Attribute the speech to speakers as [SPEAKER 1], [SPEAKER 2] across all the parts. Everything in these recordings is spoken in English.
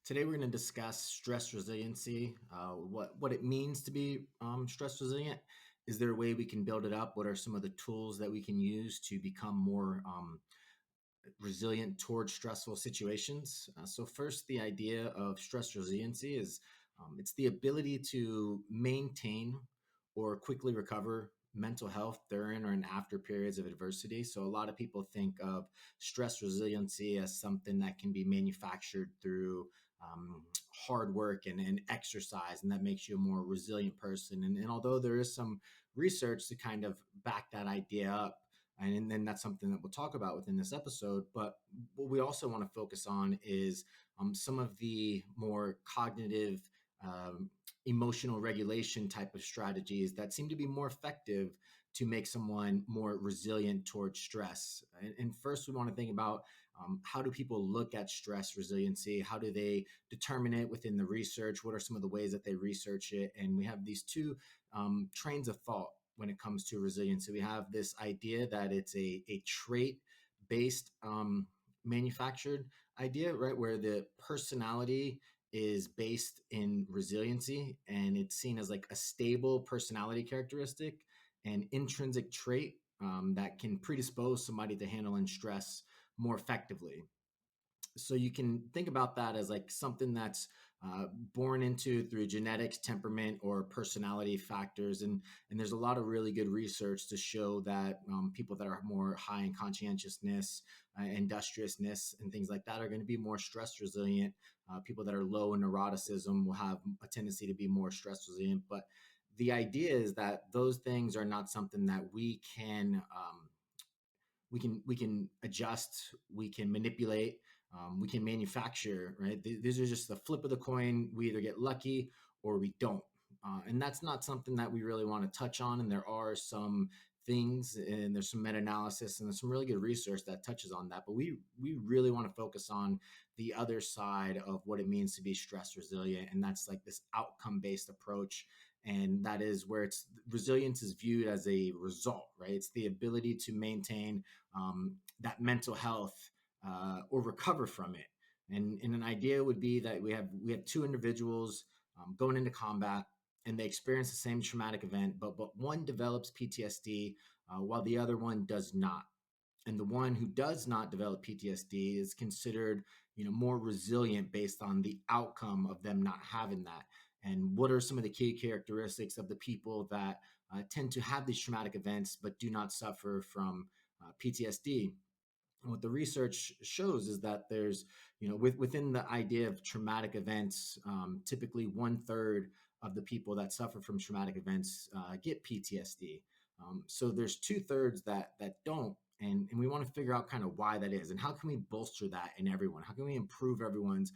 [SPEAKER 1] Today we're going to discuss stress resiliency, what it means to be stress resilient. Is there a way we can build it up? What are some of the tools that we can use to become more resilient towards stressful situations? So first, the idea of stress resiliency is it's the ability to maintain or quickly recover mental health during or and after periods of adversity. So a lot of people think of stress resiliency as something that can be manufactured through hard work and exercise, and that makes you a more resilient person. And although there is some research to kind of back that idea up, and then that's something that we'll talk about within this episode. But what we also want to focus on is some of the more cognitive, emotional regulation type of strategies that seem to be more effective to make someone more resilient towards stress. And first, we want to think about how do people look at stress resiliency? How do they determine it within the research? What are some of the ways that they research it? And we have these two trains of thought when it comes to resilience. So we have this idea that it's a trait based manufactured idea, right? Where the personality is based in resiliency and it's seen as like a stable personality characteristic and intrinsic trait that can predispose somebody to handling stress more effectively. So you can think about that as like something that's born into through genetics, temperament, or personality factors. And there's a lot of really good research to show that people that are more high in conscientiousness, industriousness, and things like that are going to be more stress resilient. People that are low in neuroticism will have a tendency to be more stress resilient. But the idea is that those things are not something that we can adjust, we can manipulate, we can manufacture, right? These are just the flip of the coin. We either get lucky or we don't. And that's not something that we really want to touch on. And there are some things, and there's some meta-analysis and there's some really good research that touches on that. But we really want to focus on the other side of what it means to be stress resilient. And that's like this outcome-based approach, and that is where it's resilience is viewed as a result, right? It's the ability to maintain that mental health or recover from it. And an idea would be that we have two individuals going into combat, and they experience the same traumatic event, but one develops PTSD while the other one does not. And the one who does not develop PTSD is considered, more resilient based on the outcome of them not having that. And what are some of the key characteristics of the people that tend to have these traumatic events but do not suffer from PTSD? What the research shows is that there's, within the idea of traumatic events, typically 1/3 of the people that suffer from traumatic events get PTSD. So there's 2/3 that don't, and we want to figure out kind of why that is, and how can we bolster that in everyone? How can we improve everyone's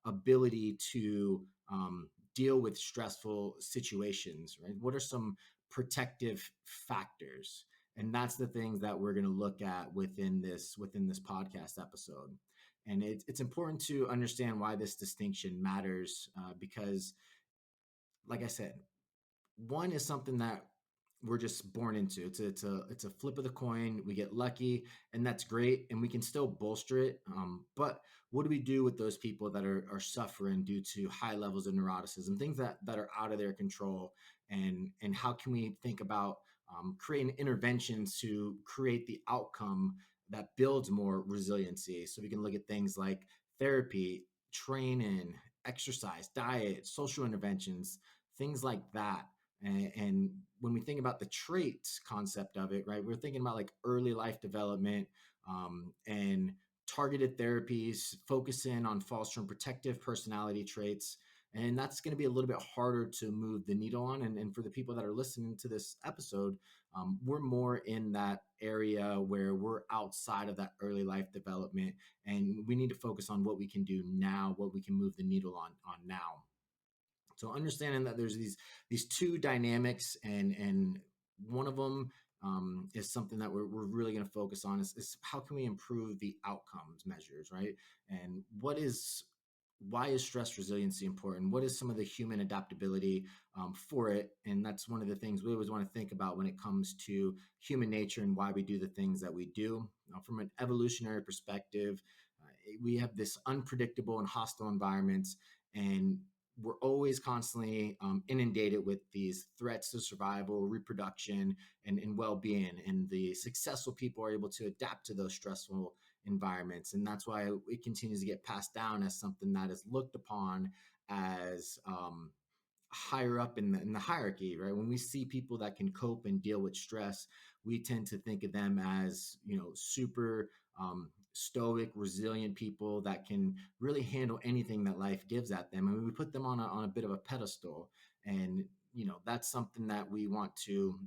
[SPEAKER 1] ability to deal with stressful situations? Right? What are some protective factors? And that's the things that we're going to look at within this podcast episode. And it's important to understand why this distinction matters, because, like I said, one is something that we're just born into. It's a flip of the coin. We get lucky, and that's great, and we can still bolster it. But what do we do with those people that are suffering due to high levels of neuroticism, things that are out of their control, and how can we think about creating interventions to create the outcome that builds more resiliency? So we can look at things like therapy, training, exercise, diet, social interventions, things like that. And when we think about the traits concept of it, right, we're thinking about like early life development and targeted therapies, focusing on fostering protective personality traits. And that's going to be a little bit harder to move the needle on. And for the people that are listening to this episode, we're more in that area where we're outside of that early life development. And we need to focus on what we can do now, what we can move the needle on now. So understanding that there's these two dynamics, and one of them is something that we're really going to focus on is how can we improve the outcomes measures, right? And why is stress resiliency important? What is some of the human adaptability for it? And that's one of the things we always want to think about when it comes to human nature and why we do the things that we do. From an evolutionary perspective, we have this unpredictable and hostile environments, and we're always constantly inundated with these threats to survival, reproduction, and well-being. And the successful people are able to adapt to those stressful environments, and that's why it continues to get passed down as something that is looked upon as higher up in the hierarchy, right? When we see people that can cope and deal with stress, we tend to think of them as, super stoic, resilient people that can really handle anything that life gives at them. And we put them on a bit of a pedestal. And, that's something that we want to,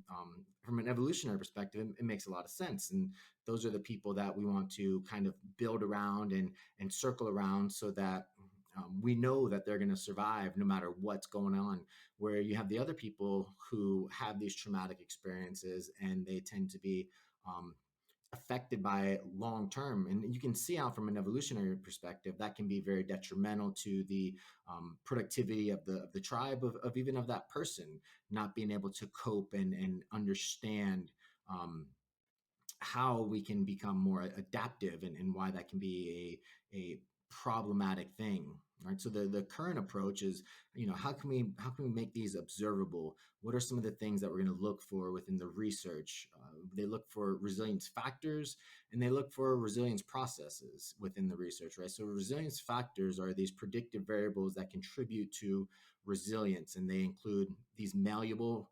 [SPEAKER 1] from an evolutionary perspective, it makes a lot of sense. And those are the people that we want to kind of build around and circle around, so that we know that they're going to survive no matter what's going on. Where you have the other people who have these traumatic experiences, and they tend to be affected by it long term. And you can see how, from an evolutionary perspective, that can be very detrimental to the productivity of the tribe, of even of that person, not being able to cope and understand how we can become more adaptive, and why that can be a problematic thing, right? So the current approach is, how can we make these observable? What are some of the things that we're going to look for within the research? They look for resilience factors, and they look for resilience processes within the research, right? So resilience factors are these predictive variables that contribute to resilience, and they include these malleable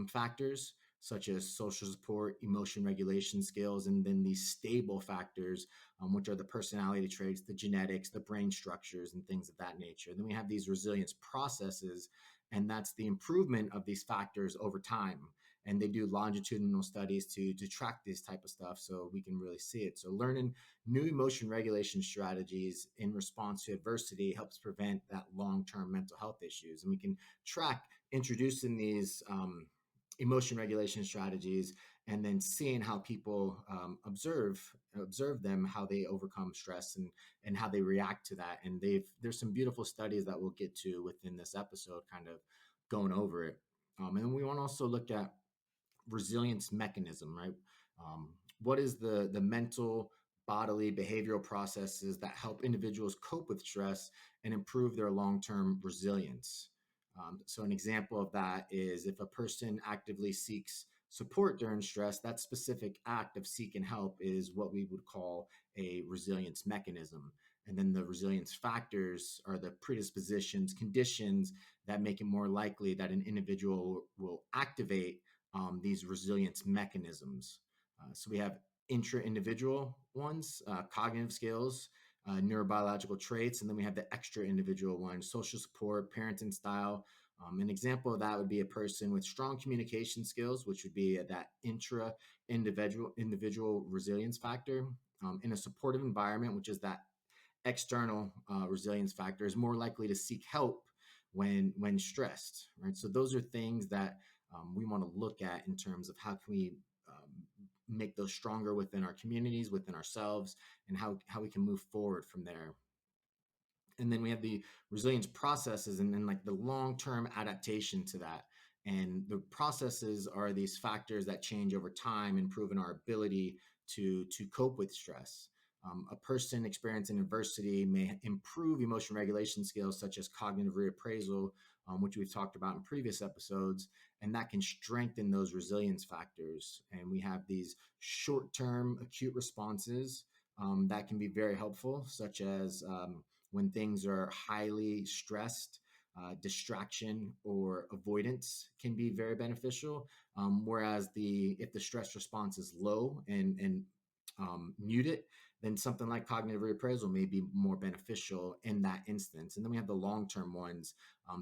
[SPEAKER 1] factors, such as social support, emotion regulation skills, and then these stable factors, which are the personality traits, the genetics, the brain structures, and things of that nature. Then we have these resilience processes, and that's the improvement of these factors over time. And they do longitudinal studies to track this type of stuff, so we can really see it. So learning new emotion regulation strategies in response to adversity helps prevent that long-term mental health issues. And we can track introducing these emotion regulation strategies, and then seeing how people observe them, how they overcome stress, and how they react to that. And there's some beautiful studies that we'll get to within this episode, kind of going over it. And then we want to also look at resilience mechanism, right? What is the mental, bodily, behavioral processes that help individuals cope with stress and improve their long-term resilience? So an example of that is, if a person actively seeks support during stress, that specific act of seeking help is what we would call a resilience mechanism. And then the resilience factors are the predispositions, conditions that make it more likely that an individual will activate these resilience mechanisms. So we have intra-individual ones, cognitive skills, neurobiological traits, and then we have the extra individual ones, social support, parenting style. An example of that would be a person with strong communication skills, which would be that individual resilience factor. In a supportive environment, which is that external resilience factor, is more likely to seek help when stressed, right? So those are things that we want to look at in terms of how can we make those stronger within our communities, within ourselves, and how we can move forward from there. And then we have the resilience processes, and then like the long-term adaptation to that. And the processes are these factors that change over time, improving our ability to cope with stress. A person experiencing adversity may improve emotion regulation skills, such as cognitive reappraisal, which we've talked about in previous episodes, and that can strengthen those resilience factors. And we have these short-term acute responses that can be very helpful, such as when things are highly stressed, distraction or avoidance can be very beneficial. Whereas if the stress response is low and muted, then something like cognitive reappraisal may be more beneficial in that instance. And then we have the long-term ones,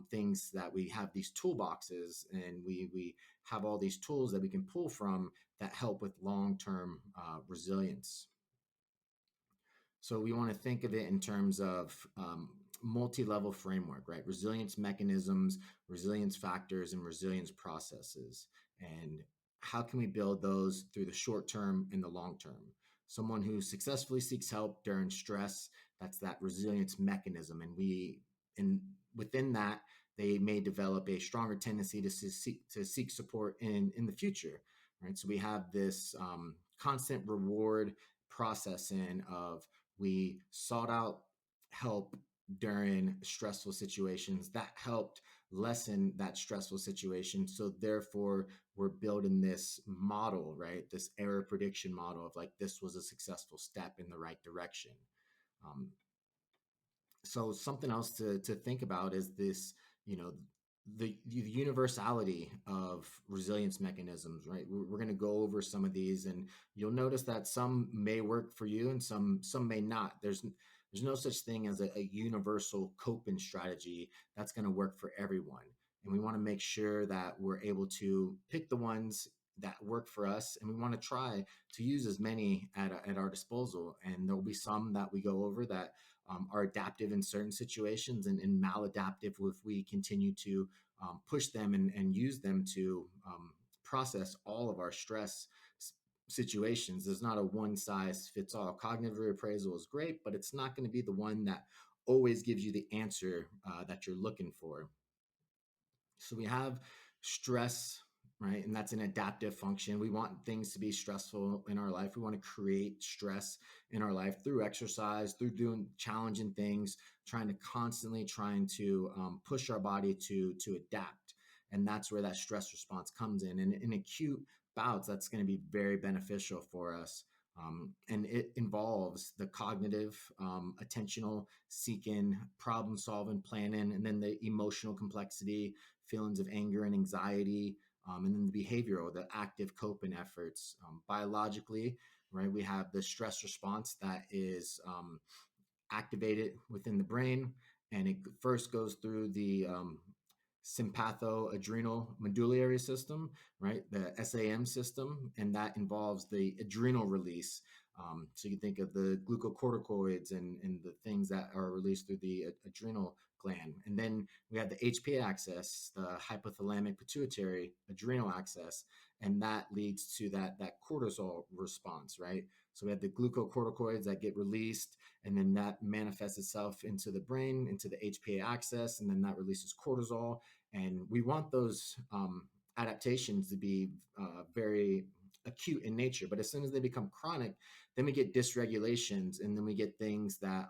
[SPEAKER 1] things that we have these toolboxes, and we have all these tools that we can pull from that help with long-term resilience. So we want to think of it in terms of multi-level framework, right? Resilience mechanisms, resilience factors, and resilience processes. And how can we build those through the short term and the long term? Someone who successfully seeks help during stress, that's that resilience mechanism. And within that, they may develop a stronger tendency to seek support in the future, right? So we have this constant reward processing of We sought out help during stressful situations that helped lessen that stressful situation. So therefore, we're building this model, right? This error prediction model of like this was a successful step in the right direction. Um, so something else to think about is this, you know, the universality of resilience mechanisms, right? We're going to go over some of these, and you'll notice that some may work for you and some may not. There's no such thing as a universal coping strategy that's going to work for everyone, and we want to make sure that we're able to pick the ones that work for us, and we want to try to use as many at our disposal. And there will be some that we go over that are adaptive in certain situations, and maladaptive if we continue to push them and use them to process all of our stress situations. There's not a one size fits all. Cognitive reappraisal is great, but it's not going to be the one that always gives you the answer that you're looking for. So we have stress, right? And that's an adaptive function. We want things to be stressful in our life. We want to create stress in our life through exercise, through doing challenging things, trying to push our body to adapt. And that's where that stress response comes in. And in acute bouts, that's going to be very beneficial for us. And it involves the cognitive, attentional, seeking, problem solving, planning, and then the emotional complexity, feelings of anger and anxiety, and then the behavioral, the active coping efforts. Biologically, right, we have the stress response that is activated within the brain, and it first goes through the sympatho-adrenal medullary system, right? The SAM system, and that involves the adrenal release. So you think of the glucocorticoids and the things that are released through the adrenal gland. And then we have the HPA axis, the hypothalamic pituitary adrenal axis, and that leads to that cortisol response, right? So we have the glucocorticoids that get released, and then that manifests itself into the brain, into the HPA axis, and then that releases cortisol. And we want those adaptations to be very acute in nature. But as soon as they become chronic, then we get dysregulations, and then we get things that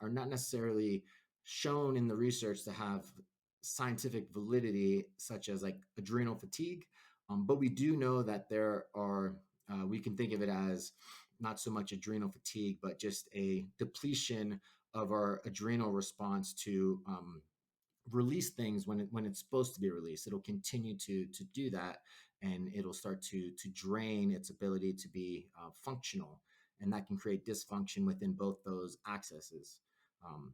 [SPEAKER 1] are not necessarily shown in the research to have scientific validity, such as like adrenal fatigue. But we do know that there are, we can think of it as not so much adrenal fatigue, but just a depletion of our adrenal response to release things when it's supposed to be released. It'll continue to do that, and it'll start to drain its ability to be functional, and that can create dysfunction within both those accesses. Um,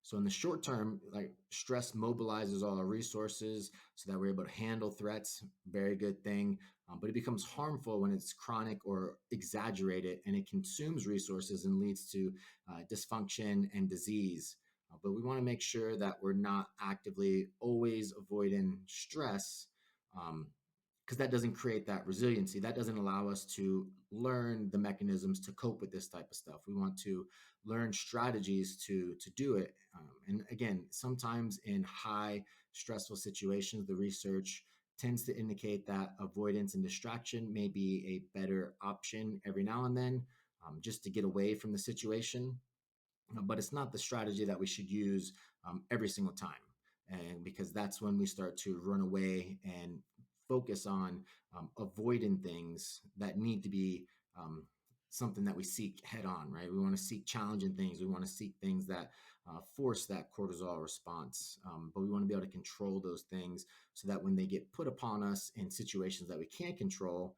[SPEAKER 1] so in the short term, like stress mobilizes all our resources so that we're able to handle threats. Very good thing. But it becomes harmful when it's chronic or exaggerated, and it consumes resources and leads to dysfunction and disease. But we want to make sure that we're not actively always avoiding stress, because that doesn't create that resiliency. That doesn't allow us to learn the mechanisms to cope with this type of stuff. We want to learn strategies to do it. And again, sometimes in high stressful situations, the research tends to indicate that avoidance and distraction may be a better option every now and then, just to get away from the situation. But it's not the strategy that we should use every single time. And because that's when we start to run away and focus on avoiding things that need to be something that we seek head on, right? We want to seek challenging things. We want to seek things that force that cortisol response. But we want to be able to control those things so that when they get put upon us in situations that we can't control,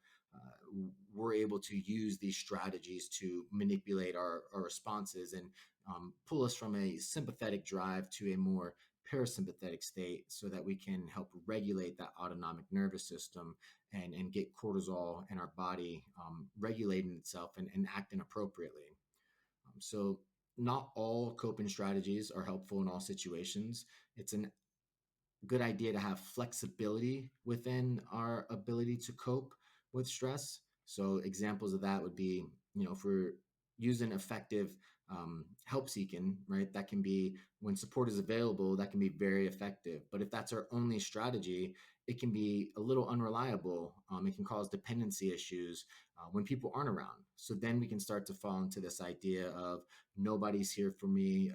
[SPEAKER 1] we're able to use these strategies to manipulate our responses and pull us from a sympathetic drive to a more parasympathetic state so that we can help regulate that autonomic nervous system and get cortisol in our body regulating itself and acting appropriately. So not all coping strategies are helpful in all situations. It's a good idea to have flexibility within our ability to cope with stress. So examples of that would be, if we're using effective help seeking, right? That can be when support is available, that can be very effective. But if that's our only strategy, it can be a little unreliable. It can cause dependency issues when people aren't around. So then we can start to fall into this idea of nobody's here for me,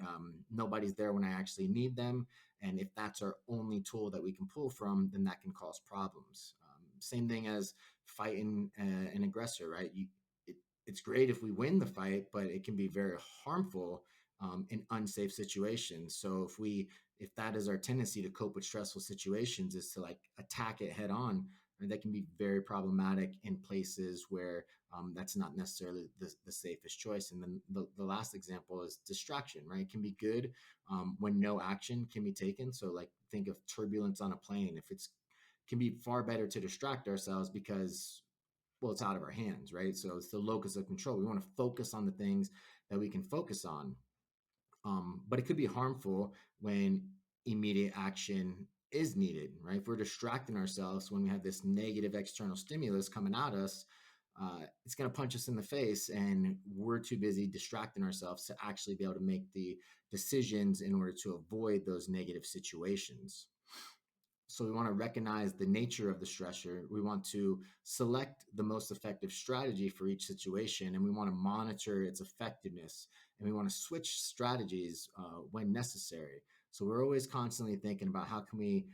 [SPEAKER 1] nobody's there when I actually need them. And if that's our only tool that we can pull from, then that can cause problems. Same thing as fighting an aggressor, right? It's great if we win the fight, but it can be very harmful in unsafe situations. So if that is our tendency to cope with stressful situations, is to like attack it head on, and that can be very problematic in places where that's not necessarily the safest choice. And then the last example is distraction, right? It can be good when no action can be taken. So like think of turbulence on a plane. If it's can be far better to distract ourselves because well, it's out of our hands, right? So it's the locus of control. We want to focus on the things that we can focus on. But it could be harmful when immediate action is needed, right? If we're distracting ourselves when we have this negative external stimulus coming at us, it's going to punch us in the face, and we're too busy distracting ourselves to actually be able to make the decisions in order to avoid those negative situations. So we want to recognize the nature of the stressor. We want to select the most effective strategy for each situation, and we want to monitor its effectiveness. And we want to switch strategies when necessary. So we're always constantly thinking about how can we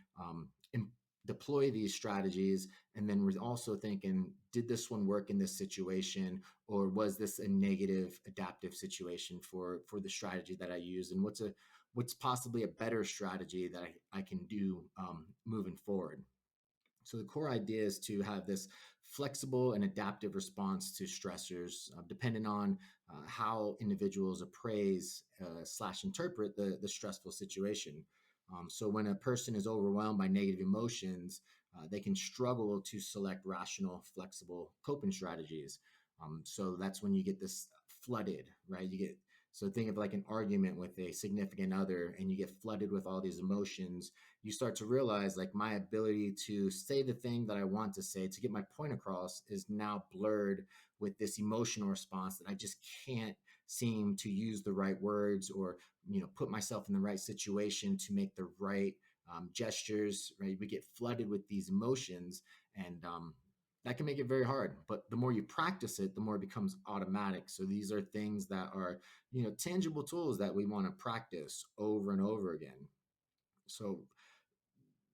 [SPEAKER 1] deploy these strategies, and then we're also thinking, did this one work in this situation, or was this a negative adaptive situation for the strategy that I use, and what's possibly a better strategy that I can do moving forward. So the core idea is to have this flexible and adaptive response to stressors, depending on how individuals appraise slash interpret the stressful situation. So when a person is overwhelmed by negative emotions, they can struggle to select rational, flexible coping strategies. So that's when you get this flooded, right? You get so think of like an argument with a significant other, and you get flooded with all these emotions. You start to realize like my ability to say the thing that I want to say to get my point across is now blurred with this emotional response that I just can't seem to use the right words, or put myself in the right situation to make the right gestures, right? We get flooded with these emotions, and that can make it very hard. But the more you practice it, the more it becomes automatic. So these are things that are tangible tools that we want to practice over and over again. So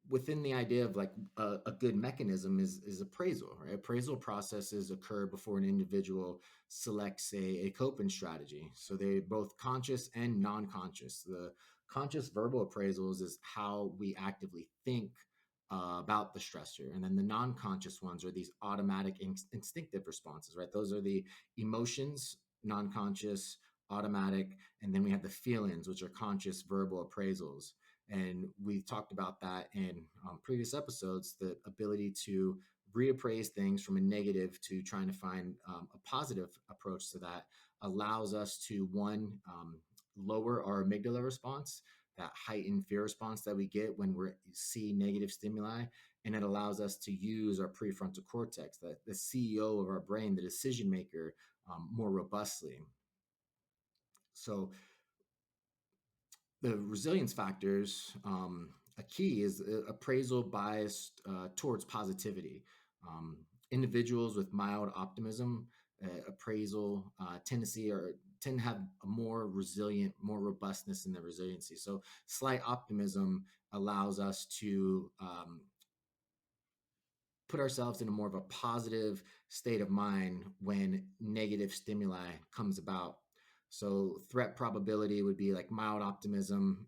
[SPEAKER 1] within the idea of like a good mechanism is appraisal, right? Appraisal processes occur before an individual selects a coping strategy. So they're both conscious and non-conscious. The conscious verbal appraisals is how we actively think about the stressor. And then the non-conscious ones are these automatic instinctive responses, right? Those are the emotions, non-conscious, automatic. And then we have the feelings, which are conscious verbal appraisals. And we talked about that in previous episodes, the ability to reappraise things from a negative to trying to find a positive approach to that allows us to, one, lower our amygdala response, that heightened fear response that we get when we see negative stimuli. And it allows us to use our prefrontal cortex, the CEO of our brain, the decision maker, more robustly. So the resilience factors, a key is appraisal biased towards positivity. Um, Individuals with mild optimism, appraisal tendency, or tend to have a more resilient, more robustness in their resiliency. So slight optimism allows us to put ourselves in a more of a positive state of mind when negative stimuli comes about. So threat probability would be like mild optimism.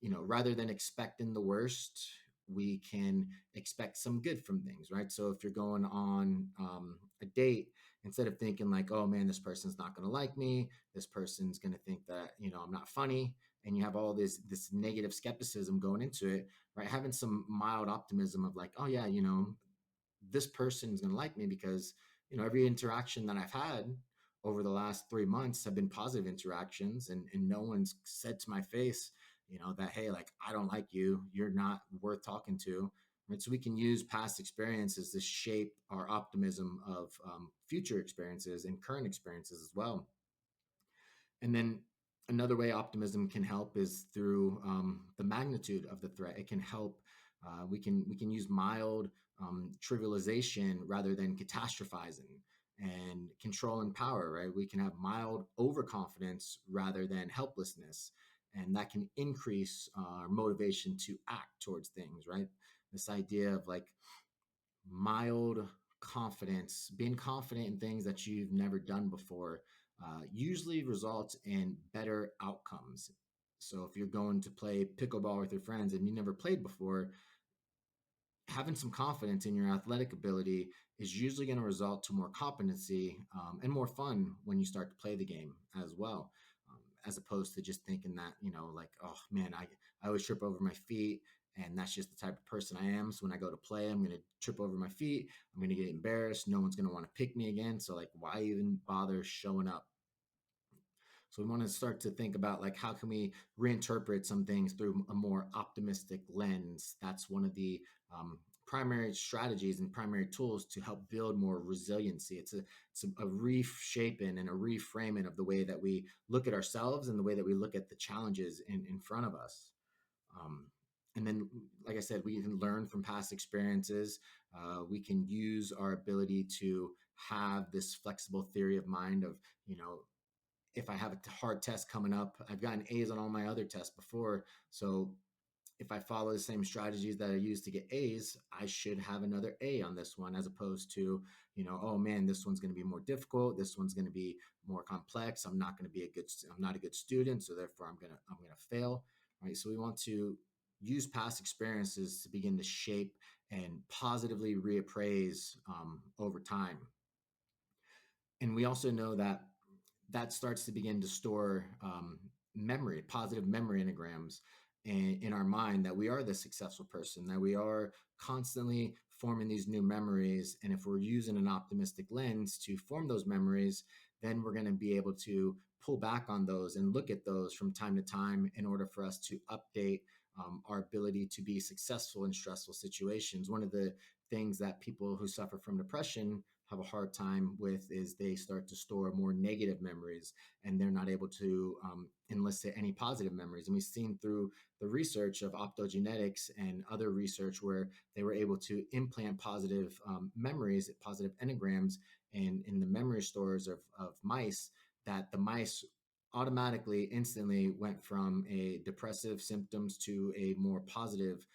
[SPEAKER 1] Rather than expecting the worst, we can expect some good from things, right? So if you're going on a date, instead of thinking like, oh man, this person's not going to like me, this person's going to think that I'm not funny, and you have all this negative skepticism going into it, right? Having some mild optimism of like, oh yeah, this person is going to like me because every interaction that I've had over the last 3 months have been positive interactions, and no one's said to my face that, hey, like, I don't like you, you're not worth talking to, right? So we can use past experiences to shape our optimism of future experiences and current experiences as well. And then another way optimism can help is through the magnitude of the threat. It can help We can use mild trivialization rather than catastrophizing, and control and power. Right, we can have mild overconfidence rather than helplessness, and that can increase our motivation to act towards things. Right, this idea of like mild confidence, being confident in things that you've never done before, usually results in better outcomes. So if you're going to play pickleball with your friends and you never played before, having some confidence in your athletic ability is usually going to result to more competency, and more fun when you start to play the game as well. As opposed to just thinking that, like, oh man, I always trip over my feet, and that's just the type of person I am. So when I go to play, I'm going to trip over my feet. I'm going to get embarrassed. No one's going to want to pick me again. So like, why even bother showing up? So we want to start to think about like, how can we reinterpret some things through a more optimistic lens? That's one of the primary strategies and primary tools to help build more resiliency. It's a reshaping and a reframing of the way that we look at ourselves and the way that we look at the challenges in front of us. Um, and then, like I said, we can learn from past experiences. We can use our ability to have this flexible theory of mind of, if I have a hard test coming up, I've gotten A's on all my other tests before. So if I follow the same strategies that I use to get A's, I should have another A on this one, as opposed to, oh man, this one's going to be more difficult. This one's going to be more complex. I'm not a good student. So therefore I'm going to fail. Right. So we want to use past experiences to begin to shape and positively reappraise over time. And we also know that starts to begin to store memory, positive memory enneagrams in our mind, that we are the successful person, that we are constantly forming these new memories. And if we're using an optimistic lens to form those memories, then we're going to be able to pull back on those and look at those from time to time in order for us to update our ability to be successful in stressful situations. One of the things that people who suffer from depression have a hard time with is they start to store more negative memories, and they're not able to enlist any positive memories. And we've seen through the research of optogenetics and other research where they were able to implant positive memories, positive enneagrams in the memory stores of mice, that the mice automatically, instantly went from a depressive symptoms to a more positive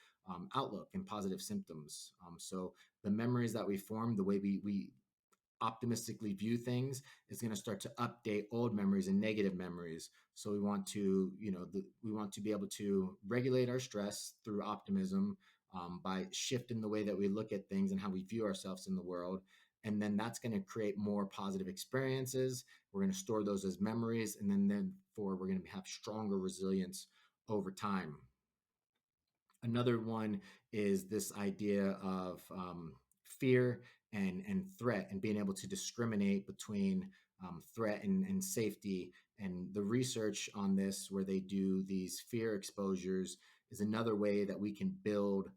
[SPEAKER 1] outlook and positive symptoms. So the memories that we form, the way we optimistically view things, is going to start to update old memories and negative memories. So we want to, we want to be able to regulate our stress through optimism, by shifting the way that we look at things and how we view ourselves in the world. And then that's going to create more positive experiences. We're going to store those as memories, and then for we're going to have stronger resilience over time. Another one is this idea of fear and threat, and being able to discriminate between threat and safety. And the research on this, where they do these fear exposures, is another way that we can build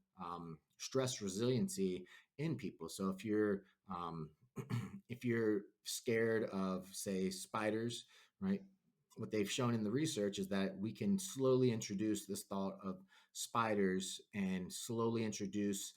[SPEAKER 1] stress resiliency in people. So if you're if you're scared of, say, spiders, right? What they've shown in the research is that we can slowly introduce this thought of spiders, and slowly introduce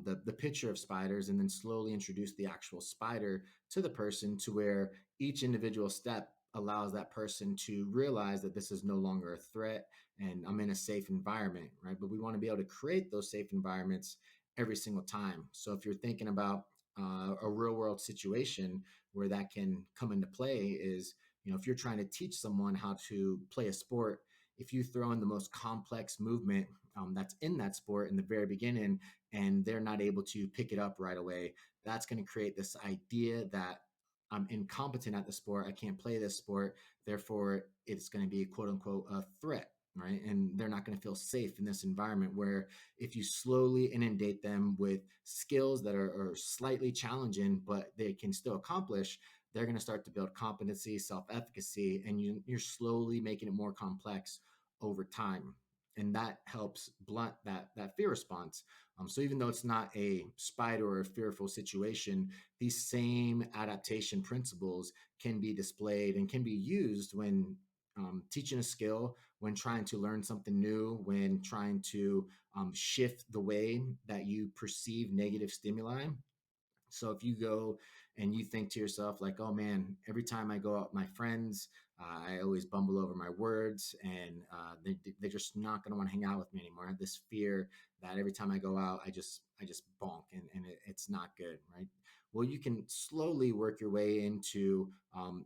[SPEAKER 1] the picture of spiders, and then slowly introduce the actual spider to the person, to where each individual step allows that person to realize that this is no longer a threat and I'm in a safe environment, right? But we want to be able to create those safe environments every single time. So if you're thinking about a real world situation where that can come into play, is, if you're trying to teach someone how to play a sport, if you throw in the most complex movement that's in that sport in the very beginning, and they're not able to pick it up right away, that's going to create this idea that I'm incompetent at the sport, I can't play this sport, therefore it's going to be quote unquote a threat, right? And they're not going to feel safe in this environment. Where if you slowly inundate them with skills that are slightly challenging, but they can still accomplish, they're going to start to build competency, self-efficacy, and you're slowly making it more complex over time. And that helps blunt that fear response. So even though it's not a spider or a fearful situation, these same adaptation principles can be displayed and can be used when teaching a skill, when trying to learn something new, when trying to shift the way that you perceive negative stimuli. So if you go and you think to yourself, like, oh man, every time I go out with my friends, I always bumble over my words, and they're just not going to want to hang out with me anymore. I have this fear that every time I go out, I just bonk, and it's not good, right? Well, you can slowly work your way into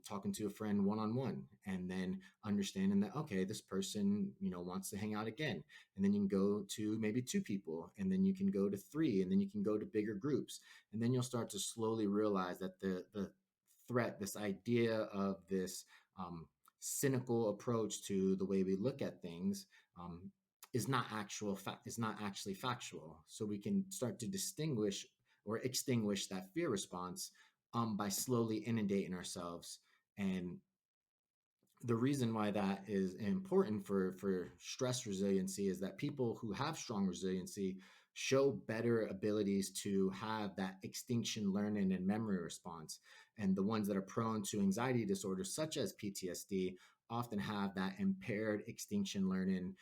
[SPEAKER 1] talking to a friend one on one, and then understanding that, okay, this person, wants to hang out again, and then you can go to maybe two people, and then you can go to three, and then you can go to bigger groups, and then you'll start to slowly realize that the threat, this idea of this cynical approach to the way we look at things, um, is not actually factual. So we can start to distinguish or extinguish that fear response by slowly inundating ourselves. And the reason why that is important for stress resiliency is that people who have strong resiliency show better abilities to have that extinction learning and memory response. And the ones that are prone to anxiety disorders such as PTSD often have that impaired extinction learning,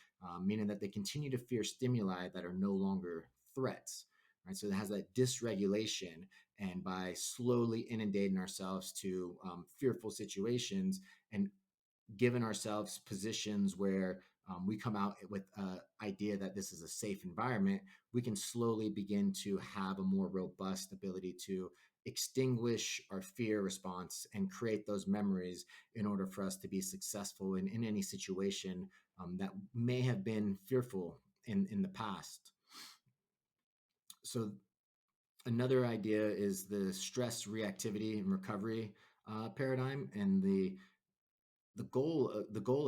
[SPEAKER 1] meaning that they continue to fear stimuli that are no longer threats, right? So it has that dysregulation. And by slowly inundating ourselves to fearful situations and given ourselves positions where we come out with an idea that this is a safe environment, we can slowly begin to have a more robust ability to extinguish our fear response and create those memories in order for us to be successful in any situation that may have been fearful in the past. So, another idea is the stress reactivity and recovery paradigm. And the goal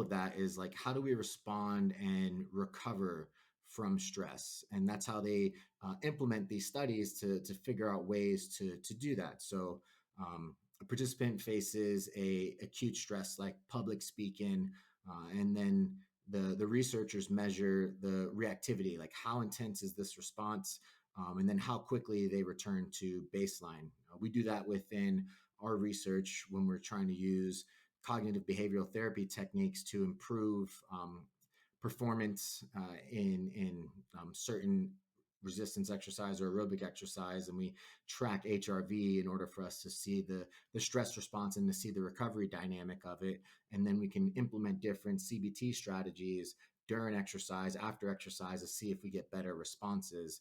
[SPEAKER 1] of that is like, how do we respond and recover from stress? And that's how they implement these studies to figure out ways to do that. So a participant faces a acute stress like public speaking, and then the researchers measure the reactivity, like how intense is this response, and then how quickly they return to baseline. We do that within our research when we're trying to use cognitive behavioral therapy techniques to improve performance in certain resistance exercise or aerobic exercise, and we track HRV in order for us to see the stress response and to see the recovery dynamic of it, and then we can implement different CBT strategies during exercise, after exercise, to see if we get better responses.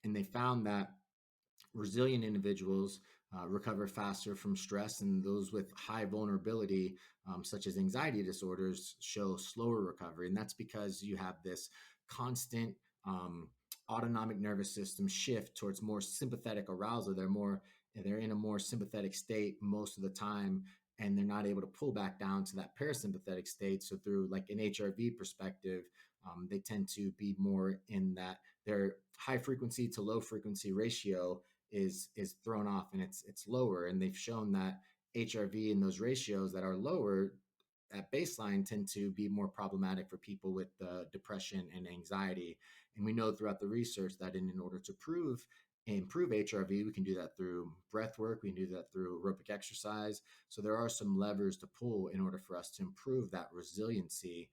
[SPEAKER 1] And they found that resilient individuals recover faster from stress, and those with high vulnerability, such as anxiety disorders, show slower recovery. And that's because you have this constant um, autonomic nervous system shift towards more sympathetic arousal. They're in a more sympathetic state most of the time, and they're not able to pull back down to that parasympathetic state. So through like an HRV perspective, they tend to be more in that their high frequency to low frequency ratio is thrown off, and it's lower. And they've shown that HRV in those ratios that are lower at baseline tend to be more problematic for people with depression and anxiety. And we know throughout the research that in order to improve HRV, we can do that through breath work, we can do that through aerobic exercise. So there are some levers to pull in order for us to improve that resiliency.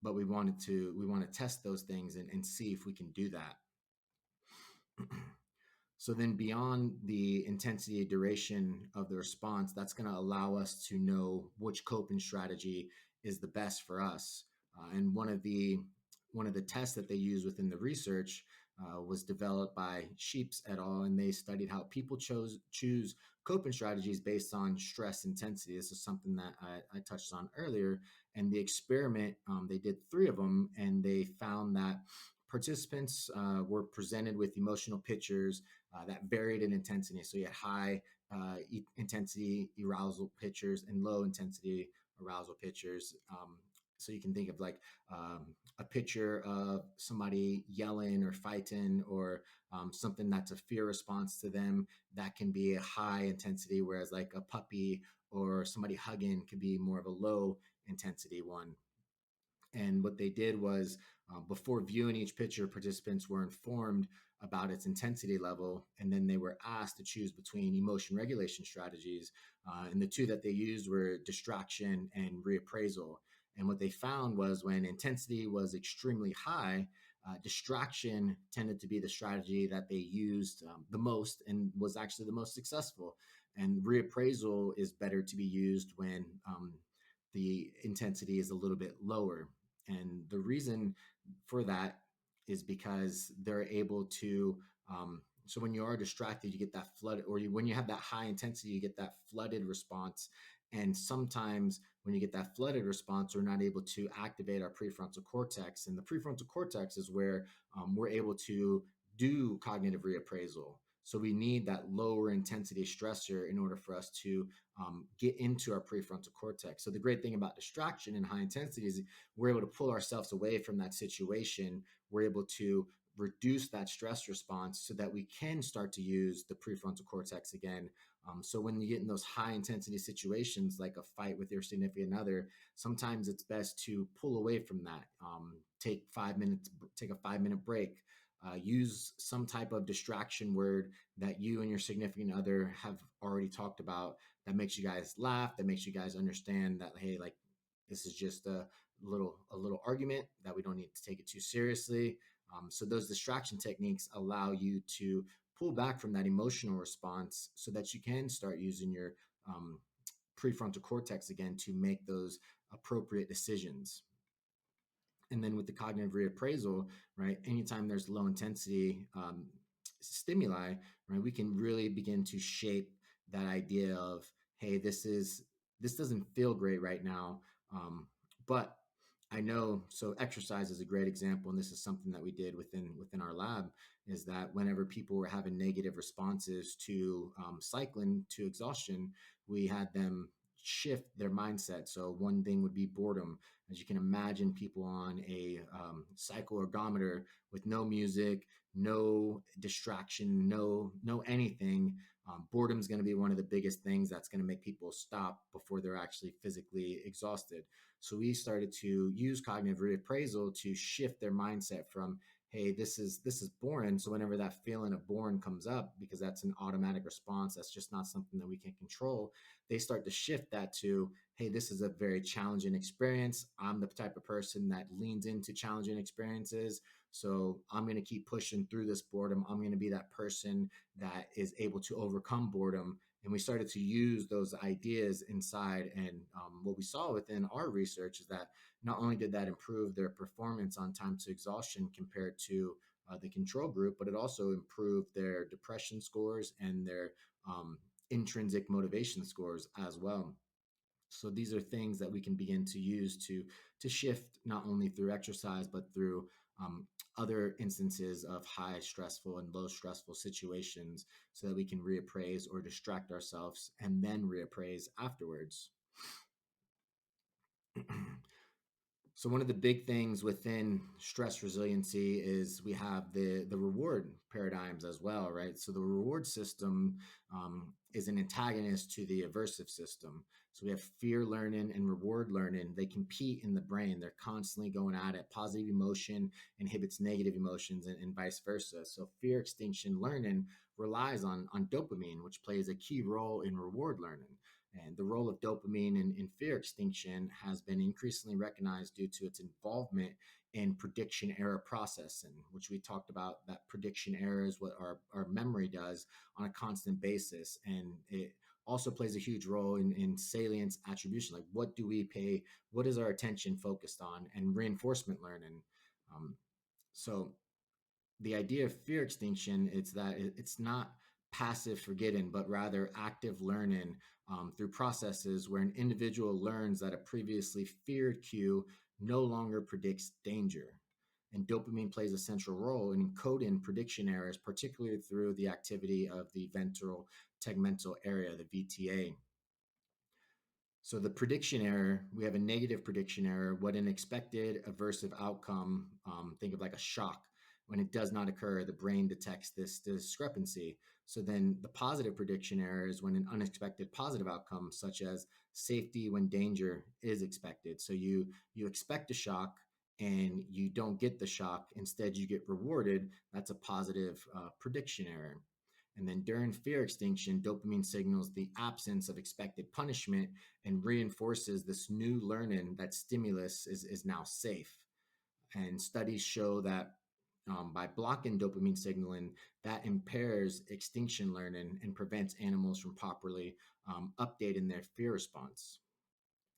[SPEAKER 1] But we want to test those things and see if we can do that. So then beyond the intensity and duration of the response, that's going to allow us to know which coping strategy is the best for us. And one of the tests that they use within the research was developed by Sheeps et al. And they studied how people choose coping strategies based on stress intensity. This is something that I touched on earlier. And the experiment, they did 3 of them, and they found that participants were presented with emotional pictures that varied in intensity. So you had high intensity arousal pictures and low intensity arousal pictures. So you can think of like a picture of somebody yelling or fighting, or something that's a fear response to them, that can be a high intensity, whereas like a puppy or somebody hugging could be more of a low intensity one. And what they did was Before viewing each picture, participants were informed about its intensity level, and then they were asked to choose between emotion regulation strategies. And the two that they used were distraction and reappraisal. And what they found was when intensity was extremely high, distraction tended to be the strategy that they used the most and was actually the most successful. And reappraisal is better to be used when the intensity is a little bit lower. And the reason for that is because they're able to. So when you are distracted, you get that flood, or when you have that high intensity, you get that flooded response. And sometimes when you get that flooded response, we're not able to activate our prefrontal cortex. And the prefrontal cortex is where we're able to do cognitive reappraisal. So we need that lower intensity stressor in order for us to get into our prefrontal cortex. So the great thing about distraction and high intensity is we're able to pull ourselves away from that situation. We're able to reduce that stress response so that we can start to use the prefrontal cortex again. So when you get in those high intensity situations, like a fight with your significant other, sometimes it's best to pull away from that. Take 5 minutes, take a 5 minute break. Use some type of distraction word that you and your significant other have already talked about that makes you guys laugh, that makes you guys understand that, hey, like this is just a little argument, that we don't need to take it too seriously. So those distraction techniques allow you to pull back from that emotional response so that you can start using your um, prefrontal cortex again to make those appropriate decisions. And then with the cognitive reappraisal, right, anytime there's low intensity stimuli, right, we can really begin to shape that idea of, hey, this doesn't feel great right now, but I know. So exercise is a great example, and this is something that we did within our lab. Is that whenever people were having negative responses to cycling to exhaustion, we had them shift their mindset. So one thing would be boredom. As you can imagine, people on a cycle ergometer with no music, no distraction, no anything. Boredom is going to be one of the biggest things that's going to make people stop before they're actually physically exhausted. So we started to use cognitive reappraisal to shift their mindset from, hey, this is boring. So whenever that feeling of boring comes up, because that's an automatic response, that's just not something that we can control, they start to shift that to, hey, this is a very challenging experience. I'm the type of person that leans into challenging experiences. So I'm going to keep pushing through this boredom. I'm going to be that person that is able to overcome boredom. And we started to use those ideas inside. And what we saw within our research is that not only did that improve their performance on time to exhaustion compared to the control group, but it also improved their depression scores and their intrinsic motivation scores as well. So these are things that we can begin to use to shift not only through exercise but through um, other instances of high stressful and low stressful situations, so that we can reappraise or distract ourselves and then reappraise afterwards. So one of the big things within stress resiliency is we have the reward paradigms as well, right? So the reward system is an antagonist to the aversive system. So we have fear learning and reward learning. They compete in the brain. They're constantly going at it. Positive emotion inhibits negative emotions, and vice versa. So fear extinction learning relies on dopamine, which plays a key role in reward learning. And the role of dopamine in fear extinction has been increasingly recognized due to its involvement in prediction error processing, which we talked about. That prediction error is what our memory does on a constant basis. And it also plays a huge role in salience attribution. Like, what do we pay? What is our attention focused on? And reinforcement learning. Um, so the idea of fear extinction is that it's not passive forgetting, but rather active learning through processes where an individual learns that a previously feared cue no longer predicts danger. And dopamine plays a central role in encoding prediction errors, particularly through the activity of the ventral tegmental area, the VTA. So the prediction error, we have a negative prediction error. What an expected aversive outcome, think of like a shock. When it does not occur, the brain detects this discrepancy. So then the positive prediction error is when an unexpected positive outcome, such as safety when danger is expected. So you expect a shock, and you don't get the shock, instead you get rewarded, that's a positive prediction error. And then during fear extinction, dopamine signals the absence of expected punishment and reinforces this new learning that stimulus is now safe. And studies show that by blocking dopamine signaling, that impairs extinction learning and prevents animals from properly updating their fear response.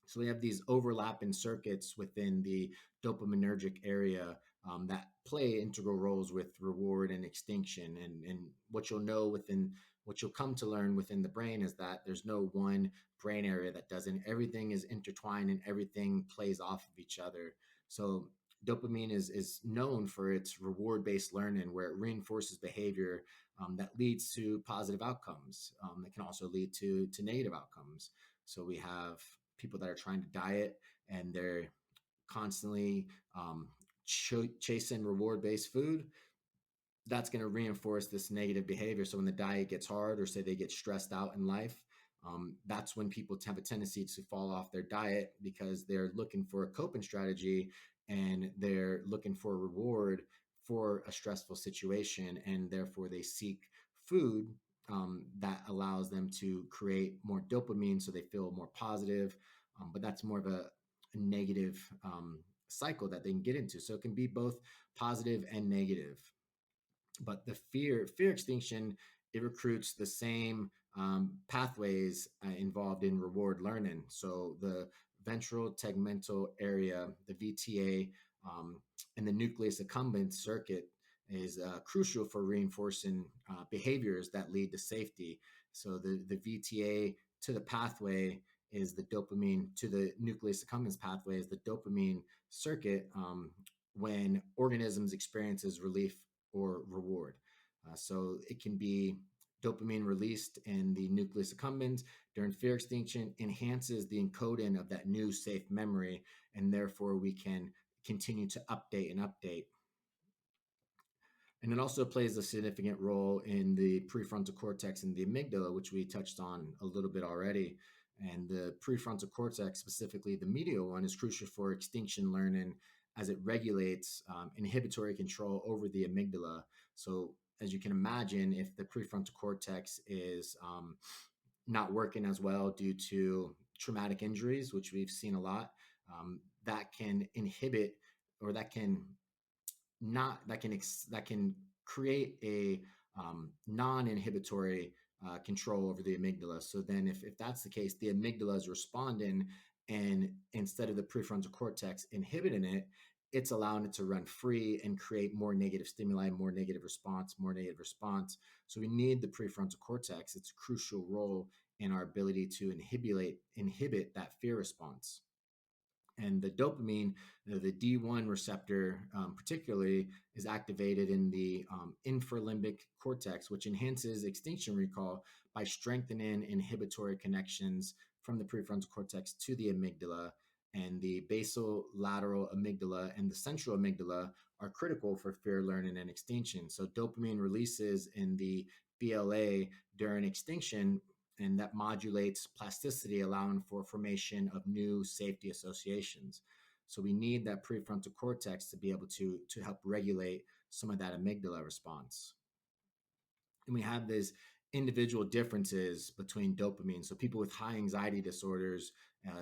[SPEAKER 1] So we have these overlapping circuits within the dopaminergic area that play integral roles with reward and extinction. And what you'll know within what you'll come to learn within the brain is that there's no one brain area that doesn't. Everything is intertwined and everything plays off of each other. So dopamine is known for its reward based learning, where it reinforces behavior that leads to positive outcomes. That can also lead to negative outcomes. So we have people that are trying to diet and they're constantly chasing reward based food. That's going to reinforce this negative behavior. So when the diet gets hard, or say they get stressed out in life, that's when people have a tendency to fall off their diet, because they're looking for a coping strategy and they're looking for a reward for a stressful situation. And therefore, they seek food that allows them to create more dopamine so they feel more positive. But that's more of a negative cycle that they can get into. So it can be both positive and negative. But the fear extinction, it recruits the same pathways involved in reward learning. So the ventral tegmental area, the VTA, and the nucleus accumbens circuit is crucial for reinforcing behaviors that lead to safety. So the VTA to the pathway is the dopamine, to the nucleus accumbens pathway is the dopamine circuit when organisms experiences relief or reward. So it can be dopamine released in the nucleus accumbens during fear extinction enhances the encoding of that new safe memory, and therefore we can continue to update and update. And it also plays a significant role in the prefrontal cortex and the amygdala, which we touched on a little bit already. And the prefrontal cortex, specifically the medial one, is crucial for extinction learning as it regulates inhibitory control over the amygdala. So, as you can imagine, if the prefrontal cortex is not working as well due to traumatic injuries, which we've seen a lot, that can inhibit, or that can not that can create a non-inhibitory control over the amygdala. So then, if that's the case, the amygdala is responding, and instead of the prefrontal cortex inhibiting it, it's allowing it to run free and create more negative stimuli, more negative response, more negative response. So we need the prefrontal cortex. It's a crucial role in our ability to inhibit that fear response. And the dopamine, the D1 receptor particularly, is activated in the infralimbic cortex, which enhances extinction recall by strengthening inhibitory connections from the prefrontal cortex to the amygdala. And the basal lateral amygdala and the central amygdala are critical for fear learning and extinction. So dopamine releases in the BLA during extinction, and that modulates plasticity, allowing for formation of new safety associations. So we need that prefrontal cortex to be able to help regulate some of that amygdala response. And we have these individual differences between dopamine. So people with high anxiety disorders,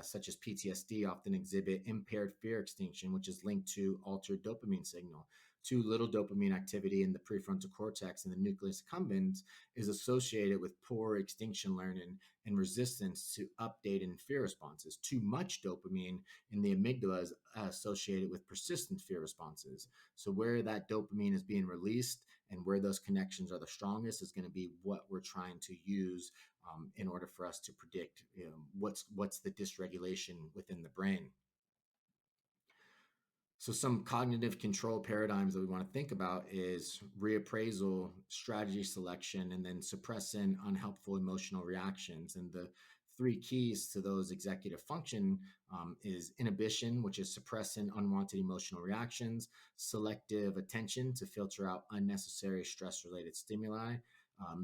[SPEAKER 1] such as PTSD, often exhibit impaired fear extinction, which is linked to altered dopamine signal. Too little dopamine activity in the prefrontal cortex and the nucleus accumbens is associated with poor extinction learning and resistance to updating fear responses. Too much dopamine in the amygdala is associated with persistent fear responses. So where that dopamine is being released and where those connections are the strongest is going to be what we're trying to use in order for us to predict what's the dysregulation within the brain. So some cognitive control paradigms that we want to think about is reappraisal, strategy selection, and then suppressing unhelpful emotional reactions. And the three keys to those executive function is inhibition, which is suppressing unwanted emotional reactions; selective attention, to filter out unnecessary stress-related stimuli;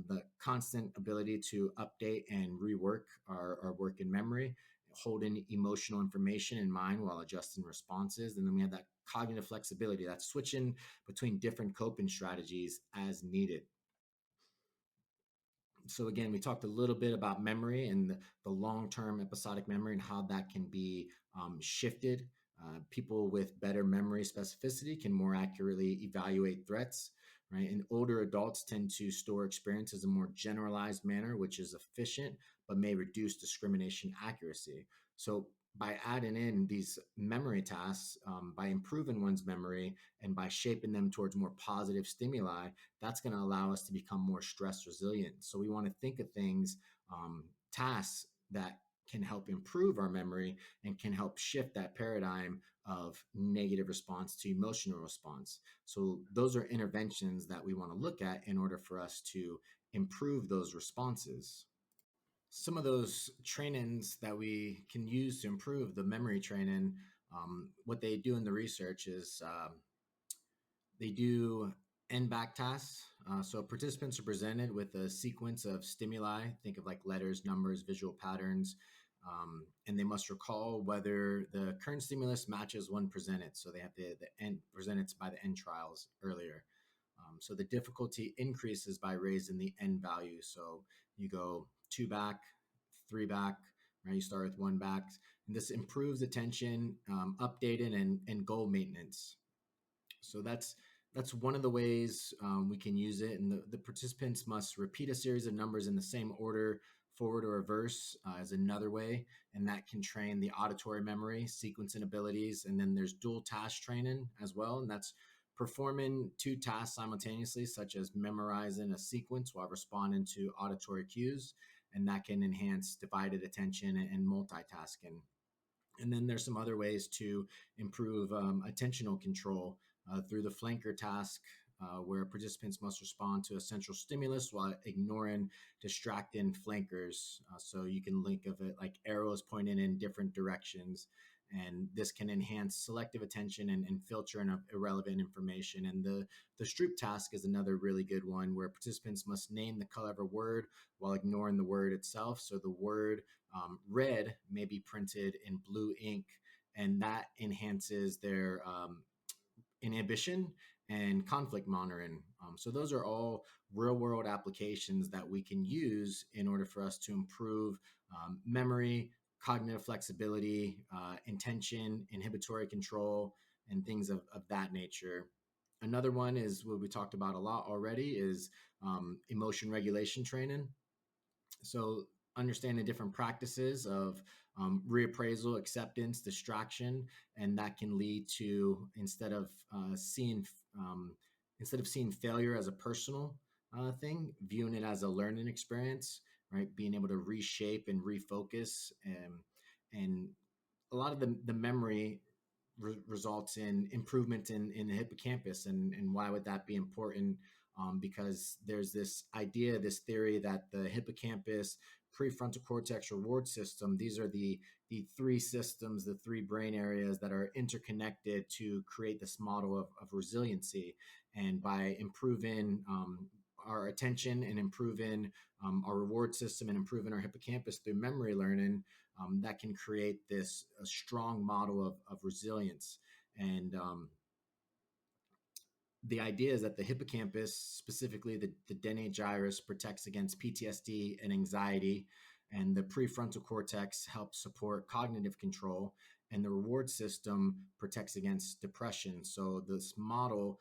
[SPEAKER 1] the constant ability to update and rework our work in memory, holding emotional information in mind while adjusting responses. And then we have that cognitive flexibility. That's switching between different coping strategies as needed. So again, we talked a little bit about memory and the long-term episodic memory and how that can be shifted. People with better memory specificity can more accurately evaluate threats, right? And older adults tend to store experiences in a more generalized manner, which is efficient, but may reduce discrimination accuracy. So by adding in these memory tasks, by improving one's memory and by shaping them towards more positive stimuli, that's going to allow us to become more stress resilient. So we want to think of things, tasks that can help improve our memory and can help shift that paradigm of negative response to emotional response. So those are interventions that we want to look at in order for us to improve those responses. Some of those trainings that we can use to improve the memory training, what they do in the research is they do end back tasks. So participants are presented with a sequence of stimuli, think of like letters, numbers, visual patterns, and they must recall whether the current stimulus matches one presented. So they have the end presented by the end trials earlier. So the difficulty increases by raising the end value. So you go 2 back, 3 back, right? You start with 1 back. And this improves attention, updating, and goal maintenance. So that's one of the ways we can use it. And the participants must repeat a series of numbers in the same order, forward or reverse, is another way. And that can train the auditory memory, sequencing abilities. And then there's dual task training as well. And that's performing 2 tasks simultaneously, such as memorizing a sequence while responding to auditory cues. And that can enhance divided attention and multitasking. And then there's some other ways to improve attentional control through the flanker task, where participants must respond to a central stimulus while ignoring distracting flankers. So you can think of it like arrows pointing in different directions. And this can enhance selective attention and filtering of irrelevant information. And the Stroop task is another really good one where participants must name the color of a word while ignoring the word itself. So the word red may be printed in blue ink, and that enhances their inhibition and conflict monitoring. So those are all real world applications that we can use in order for us to improve memory, cognitive flexibility, intention, inhibitory control, and things of that nature. Another one is what we talked about a lot already is emotion regulation training. So understanding different practices of reappraisal, acceptance, distraction, and that can lead to instead of seeing failure as a personal thing, viewing it as a learning experience, right? Being able to reshape and refocus, and a lot of the memory results in improvement in the hippocampus. And why would that be important? Because there's this idea, this theory that the hippocampus, prefrontal cortex, reward system, these are the 3 systems, the 3 brain areas that are interconnected to create this model of resiliency. And by improving our attention and improving our reward system and improving our hippocampus through memory learning, that can create this a strong model of resilience. And the idea is that the hippocampus, specifically the dentate gyrus, protects against PTSD and anxiety, and the prefrontal cortex helps support cognitive control, and the reward system protects against depression. So this model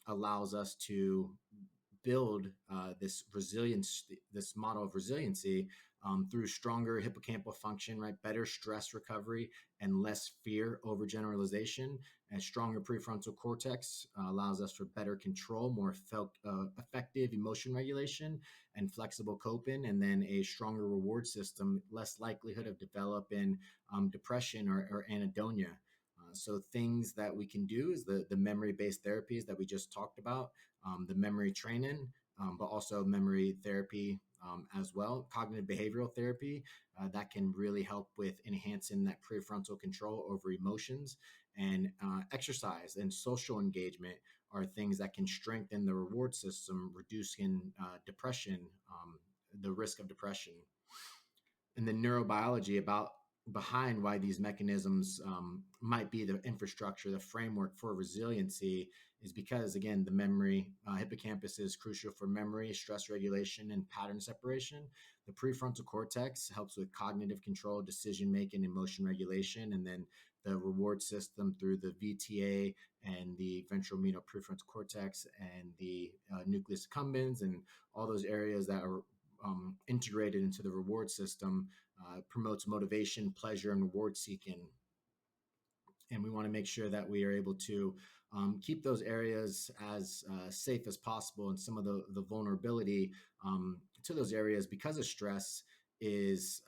[SPEAKER 1] allows us to build this resilience, this model of resiliency through stronger hippocampal function, right? Better stress recovery and less fear overgeneralization. And stronger prefrontal cortex allows us for better control, more effective emotion regulation, and flexible coping. And then a stronger reward system, less likelihood of developing depression or anhedonia. So things that we can do is the memory-based therapies that we just talked about, the memory training, but also memory therapy as well, cognitive behavioral therapy that can really help with enhancing that prefrontal control over emotions, and exercise and social engagement are things that can strengthen the reward system, reducing depression, the risk of depression. And the neurobiology about behind why these mechanisms might be the infrastructure, the framework for resiliency, is because, again, the memory hippocampus is crucial for memory, stress regulation, and pattern separation. The prefrontal cortex helps with cognitive control, decision making, emotion regulation, and then the reward system through the VTA and the ventral medial prefrontal cortex and the nucleus accumbens and all those areas that are integrated into the reward system promotes motivation, pleasure, and reward seeking. And we want to make sure that we are able to keep those areas as safe as possible. And some of the vulnerability to those areas because of stress is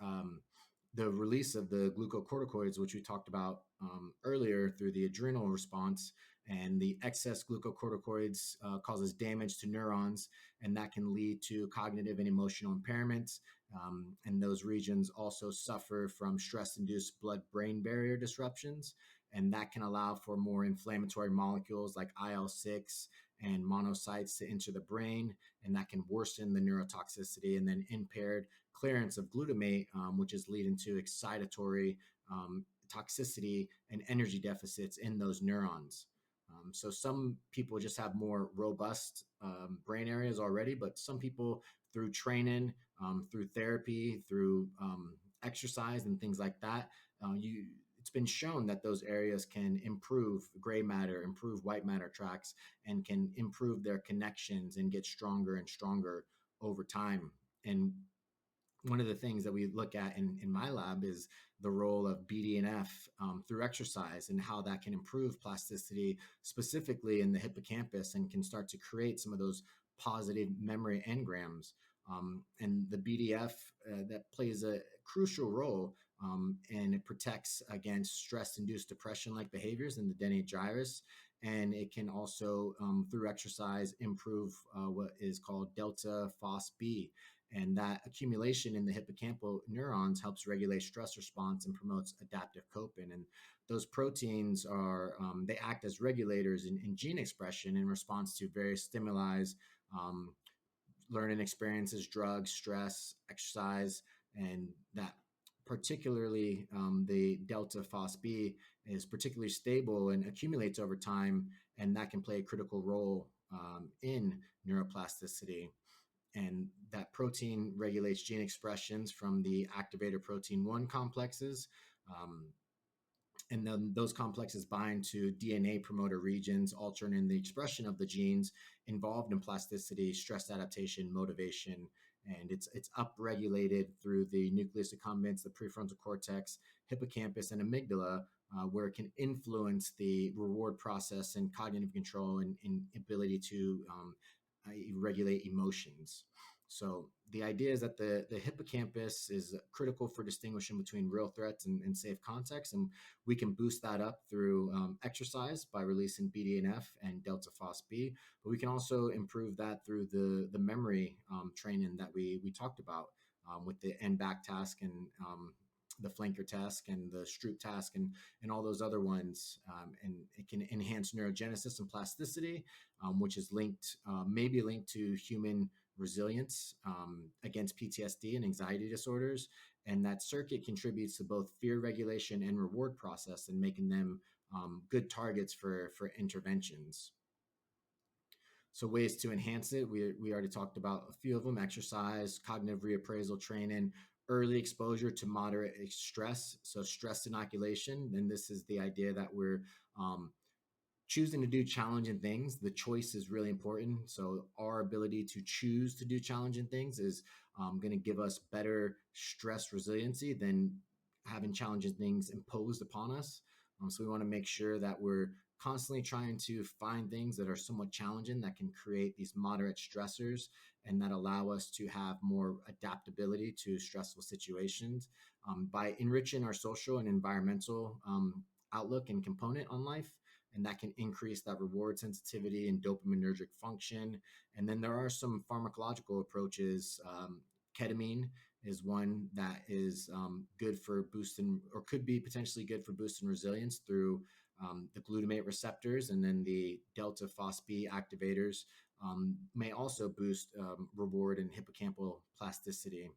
[SPEAKER 1] the release of the glucocorticoids, which we talked about earlier through the adrenal response. And the excess glucocorticoids causes damage to neurons, and that can lead to cognitive and emotional impairments. And those regions also suffer from stress induced blood brain barrier disruptions. And that can allow for more inflammatory molecules like IL-6 and monocytes to enter the brain. And that can worsen the neurotoxicity, and then impaired clearance of glutamate, which is leading to excitatory toxicity and energy deficits in those neurons. So some people just have more robust brain areas already, but some people, through training, through therapy, through exercise and things like that, it's been shown that those areas can improve gray matter, improve white matter tracks, and can improve their connections and get stronger and stronger over time. And one of the things that we look at in my lab is the role of BDNF through exercise and how that can improve plasticity, specifically in the hippocampus, and can start to create some of those positive memory engrams. And the BDF that plays a crucial role, and it protects against stress-induced depression-like behaviors in the Denny gyrus. And it can also, through exercise, improve what is called delta FOSB, and that accumulation in the hippocampal neurons helps regulate stress response and promotes adaptive coping. And those proteins are, they act as regulators in gene expression in response to various stimuli, um, learning experiences, drugs, stress, exercise, and that particularly the delta FOSB is particularly stable and accumulates over time, and that can play a critical role in neuroplasticity. And that protein regulates gene expressions from the activator protein 1 complexes. Um, and then those complexes bind to DNA promoter regions, altering the expression of the genes involved in plasticity, stress adaptation, motivation. And it's upregulated through the nucleus accumbens, the prefrontal cortex, hippocampus, and amygdala, where it can influence the reward process and cognitive control and ability to regulate emotions. So the idea is that the hippocampus is critical for distinguishing between real threats and safe context. And we can boost that up through exercise by releasing BDNF and delta FOSB. But we can also improve that through the memory training that we talked about with the end back task and the flanker task and the Stroop task and all those other ones. And it can enhance neurogenesis and plasticity, which is linked, maybe linked to human resilience against PTSD and anxiety disorders. And that circuit contributes to both fear regulation and reward process, and making them good targets for interventions. So ways to enhance it, we already talked about a few of them: exercise, cognitive reappraisal training, early exposure to moderate stress. So stress inoculation, and this is the idea that we're choosing to do challenging things. The choice is really important. So our ability to choose to do challenging things is going to give us better stress resiliency than having challenging things imposed upon us. So we want to make sure that we're constantly trying to find things that are somewhat challenging, that can create these moderate stressors and that allow us to have more adaptability to stressful situations, by enriching our social and environmental outlook and component on life. And that can increase that reward sensitivity and dopaminergic function. And then there are some pharmacological approaches. Ketamine is one that is good for boosting, or could be potentially good for boosting resilience through the glutamate receptors. And then the delta FOSB activators may also boost reward and hippocampal plasticity.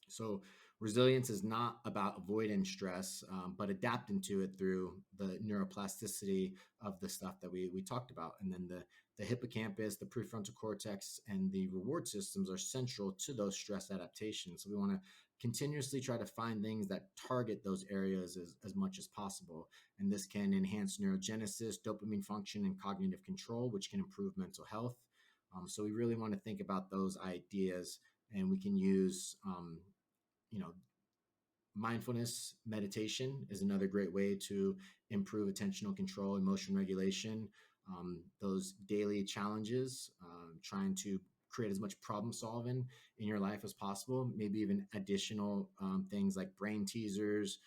[SPEAKER 1] So Resilience is not about avoiding stress, but adapting to it through the neuroplasticity of the stuff that we talked about. And then the hippocampus, the prefrontal cortex, and the reward systems are central to those stress adaptations. So we want to continuously try to find things that target those areas as much as possible. And this can enhance neurogenesis, dopamine function, and cognitive control, which can improve mental health. So we really want to think about those ideas, and we can use, you know, mindfulness meditation is another great way to improve attentional control, emotion regulation, those daily challenges, trying to create as much problem solving in your life as possible, maybe even additional things like brain teasers,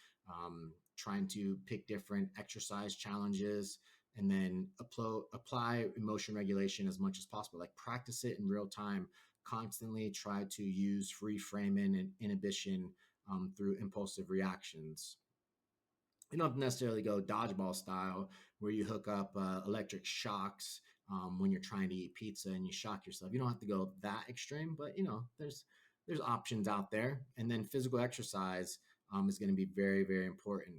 [SPEAKER 1] trying to pick different exercise challenges, and then apply emotion regulation as much as possible, like practice it in real time, constantly try to use reframing and inhibition through impulsive reactions. You don't necessarily go dodgeball style where you hook up electric shocks when you're trying to eat pizza and you shock yourself. You don't have to go that extreme, but there's options out there. And then physical exercise is going to be very, very important.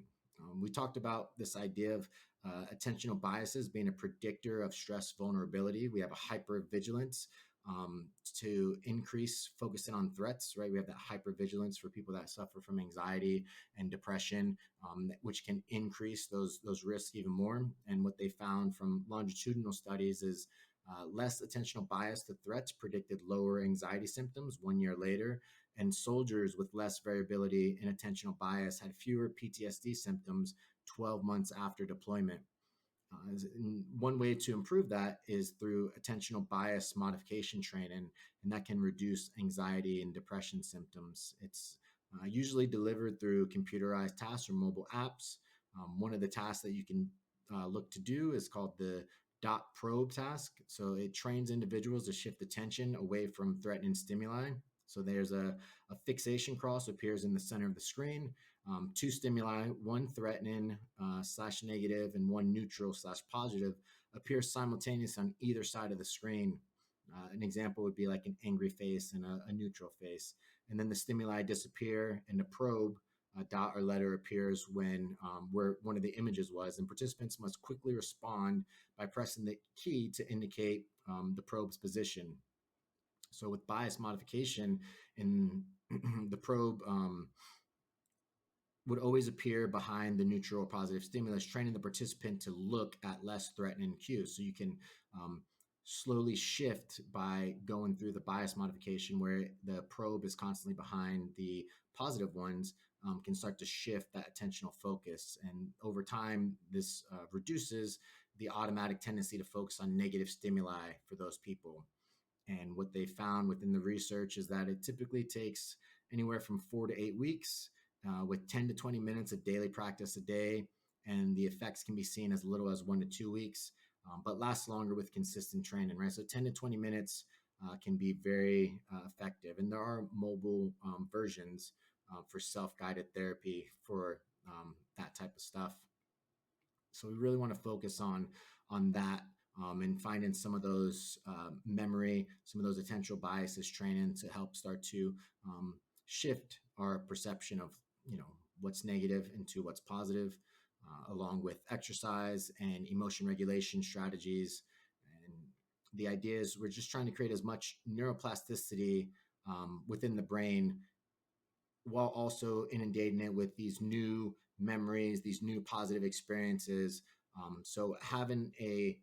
[SPEAKER 1] We talked about this idea of attentional biases being a predictor of stress vulnerability. We have a hypervigilance to increase focusing on threats, right? We have that hypervigilance for people that suffer from anxiety and depression, which can increase those risks even more. And what they found from longitudinal studies is less attentional bias to threats predicted lower anxiety symptoms 1 year later. And soldiers with less variability in attentional bias had fewer PTSD symptoms 12 months after deployment. One way to improve that is through attentional bias modification training, and that can reduce anxiety and depression symptoms. It's usually delivered through computerized tasks or mobile apps. One of the tasks that you can look to do is called the dot probe task. So it trains individuals to shift attention away from threatening stimuli. So there's a fixation cross appears in the center of the screen. Two stimuli, one threatening slash negative and one neutral slash positive, appear simultaneously on either side of the screen. An example would be like an angry face and a neutral face. And then the stimuli disappear and the probe, a dot or letter, appears when where one of the images was, and participants must quickly respond by pressing the key to indicate the probe's position. So with bias modification in the probe, would always appear behind the neutral or positive stimulus, training the participant to look at less threatening cues. So you can slowly shift by going through the bias modification where the probe is constantly behind the positive ones, can start to shift that attentional focus. And over time, this reduces the automatic tendency to focus on negative stimuli for those people. And what they found within the research is that it typically takes anywhere from 4 to 8 weeks with 10 to 20 minutes of daily practice a day. And the effects can be seen as little as 1 to 2 weeks, but last longer with consistent training, right? So 10 to 20 minutes can be very effective. And there are mobile versions for self-guided therapy for that type of stuff. So we really want to focus on that, and finding some of those memory, some of those attentional biases training to help start to shift our perception of what's negative into what's positive, along with exercise and emotion regulation strategies. And the idea is we're just trying to create as much neuroplasticity within the brain while also inundating it with these new memories, these new positive experiences. So having a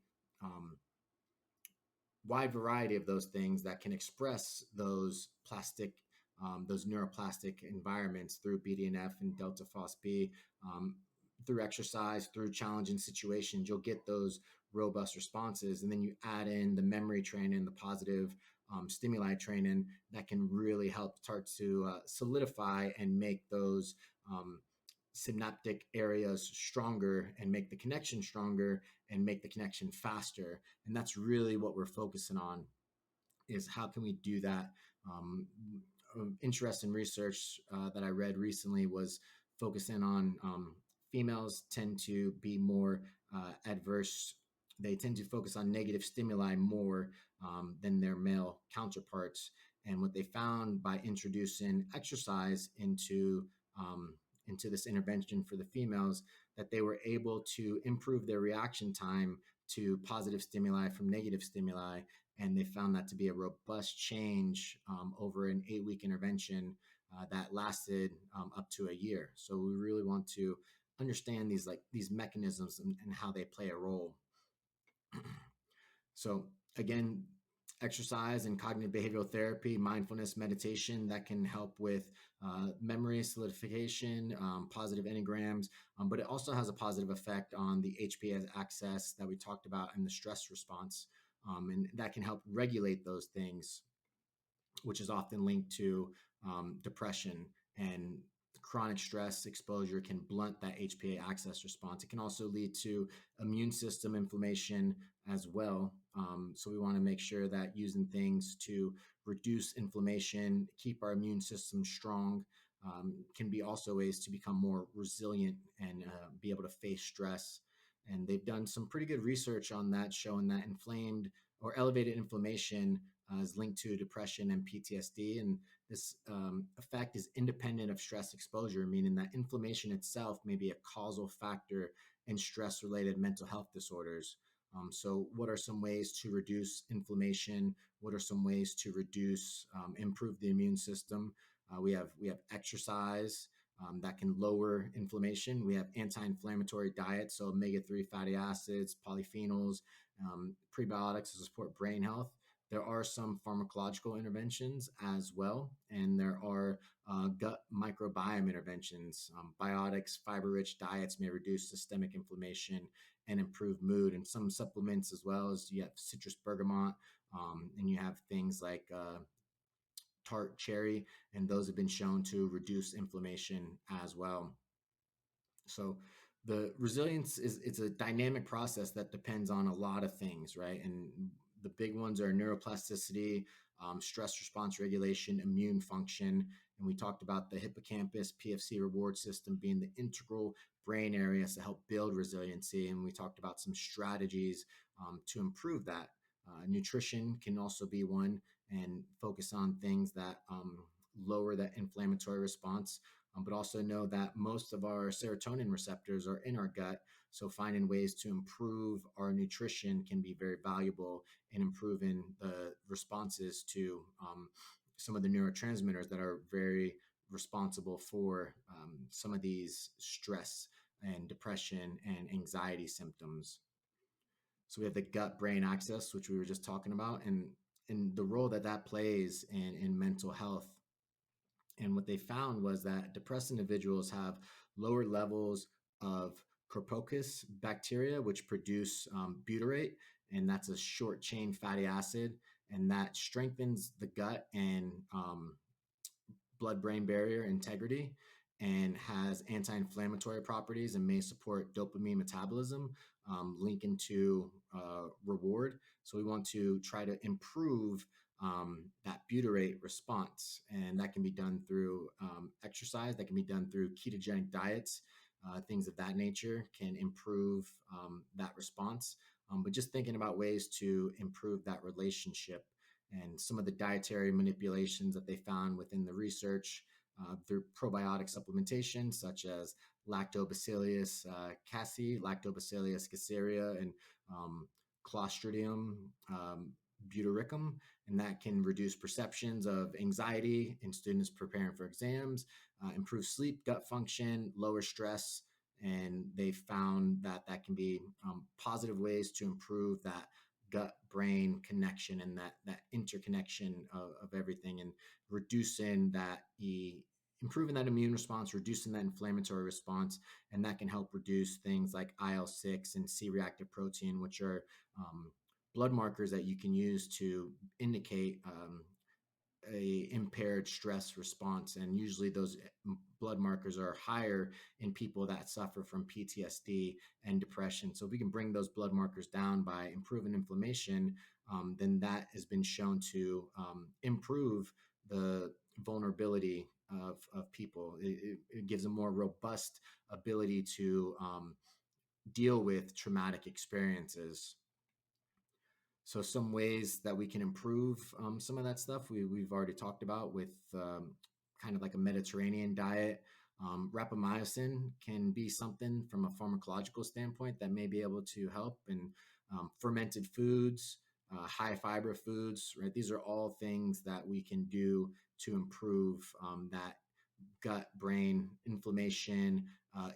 [SPEAKER 1] wide variety of those things that can express those neuroplastic environments through BDNF and delta FOSB, through exercise, through challenging situations, you'll get those robust responses. And then you add in the memory training, the positive stimuli training that can really help start to solidify and make those synaptic areas stronger and make the connection stronger and make the connection faster. And that's really what we're focusing on, is how can we do that. Interesting research that I read recently was focusing on females tend to be more adverse. They tend to focus on negative stimuli more than their male counterparts. And what they found by introducing exercise um, into this intervention for the females, that they were able to improve their reaction time to positive stimuli from negative stimuli. And they found that to be a robust change over an 8-week intervention that lasted up to a year. So we really want to understand these mechanisms and how they play a role. So again, exercise and cognitive behavioral therapy, mindfulness, meditation, that can help with memory solidification, positive enneagrams, but it also has a positive effect on the HPA axis that we talked about and the stress response. And that can help regulate those things, which is often linked to depression, and chronic stress exposure can blunt that HPA axis response. It can also lead to immune system inflammation as well. So we want to make sure that using things to reduce inflammation, keep our immune system strong, can be also ways to become more resilient and be able to face stress. And they've done some pretty good research on that, showing that inflamed or elevated inflammation is linked to depression and PTSD. And this effect is independent of stress exposure, meaning that inflammation itself may be a causal factor in stress related mental health disorders. So, what are some ways to reduce inflammation? What are some ways to improve the immune system? We have exercise that can lower inflammation. We have anti-inflammatory diets, so omega-3 fatty acids, polyphenols, prebiotics to support brain health. There are some pharmacological interventions as well, and there are gut microbiome interventions. Biotics, fiber-rich diets may reduce systemic inflammation and improve mood, and some supplements as well. As you have citrus bergamot, and you have things like tart cherry, and those have been shown to reduce inflammation as well. So the resilience is it's a dynamic process that depends on a lot of things, right? And the big ones are neuroplasticity, stress response regulation, immune function. And we talked about the hippocampus PFC reward system being the integral brain areas to help build resiliency. And we talked about some strategies to improve that. Nutrition can also be one, and focus on things that lower that inflammatory response, but also know that most of our serotonin receptors are in our gut. So finding ways to improve our nutrition can be very valuable in improving the responses to some of the neurotransmitters that are very responsible for some of these stress and depression and anxiety symptoms. So we have the gut brain axis, which we were just talking about, and the role that that plays in mental health. And what they found was that depressed individuals have lower levels of Corpocus bacteria, which produce butyrate, and that's a short chain fatty acid, and that strengthens the gut and blood-brain barrier integrity, and has anti-inflammatory properties and may support dopamine metabolism, linking to reward. So we want to try to improve that butyrate response, and that can be done through exercise. That can be done through ketogenic diets. Things of that nature can improve that response. But just thinking about ways to improve that relationship, and some of the dietary manipulations that they found within the research through probiotic supplementation, such as Lactobacillus casei, Lactobacillus gacerea, and Clostridium butyricum, and that can reduce perceptions of anxiety in students preparing for exams, improve sleep, gut function, lower stress, and they found that that can be positive ways to improve that gut brain connection and that interconnection of everything, and reducing that improving that immune response, reducing that inflammatory response, and that can help reduce things like IL-6 and C-reactive protein, which are blood markers that you can use to indicate a impaired stress response. And usually those blood markers are higher in people that suffer from PTSD and depression. So if we can bring those blood markers down by improving inflammation, then that has been shown to improve the vulnerability of people. It gives a more robust ability to deal with traumatic experiences. So some ways that we can improve some of that stuff we've already talked about with kind of like a Mediterranean diet. Rapamycin can be something from a pharmacological standpoint that may be able to help. And fermented foods, high fiber foods, right? These are all things that we can do to improve that gut, brain, inflammation,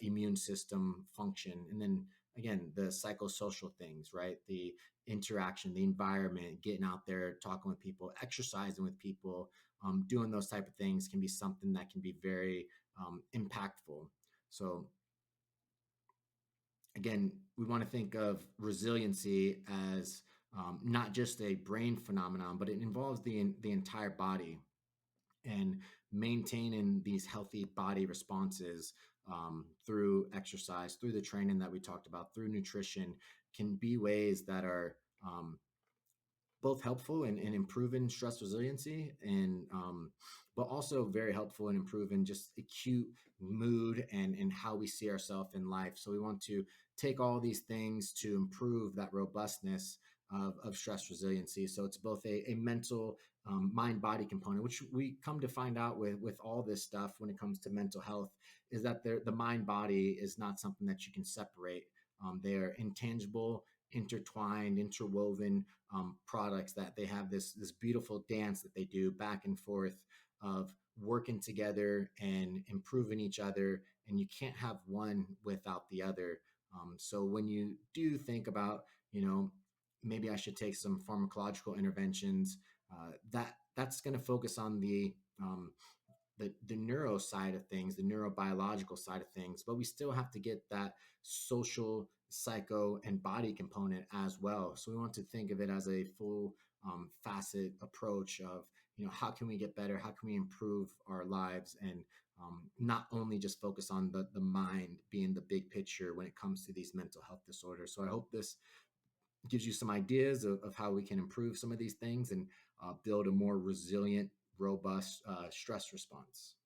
[SPEAKER 1] immune system function. And then again, the psychosocial things, right? The interaction, the environment, getting out there, talking with people, exercising with people, doing those type of things can be something that can be very impactful. So again, we want to think of resiliency as not just a brain phenomenon, but it involves the entire body, and maintaining these healthy body responses through exercise, through the training that we talked about, through nutrition, can be ways that are both helpful in improving stress resiliency, and but also very helpful in improving just acute mood and how we see ourselves in life. So we want to take all these things to improve that robustness of stress resiliency. So it's both a mental mind body component, which we come to find out with all this stuff when it comes to mental health, is that the mind body is not something that you can separate. They're intangible, intertwined, interwoven products, that they have this beautiful dance that they do back and forth of working together and improving each other, and you can't have one without the other. So when you do think about, maybe I should take some pharmacological interventions, that's going to focus on the neuro side of things, the neurobiological side of things, but we still have to get that social, psycho, and body component as well. So we want to think of it as a full facet approach of, how can we get better? How can we improve our lives? And not only just focus on the mind being the big picture when it comes to these mental health disorders. So I hope this gives you some ideas of how we can improve some of these things and build a more resilient, robust stress response.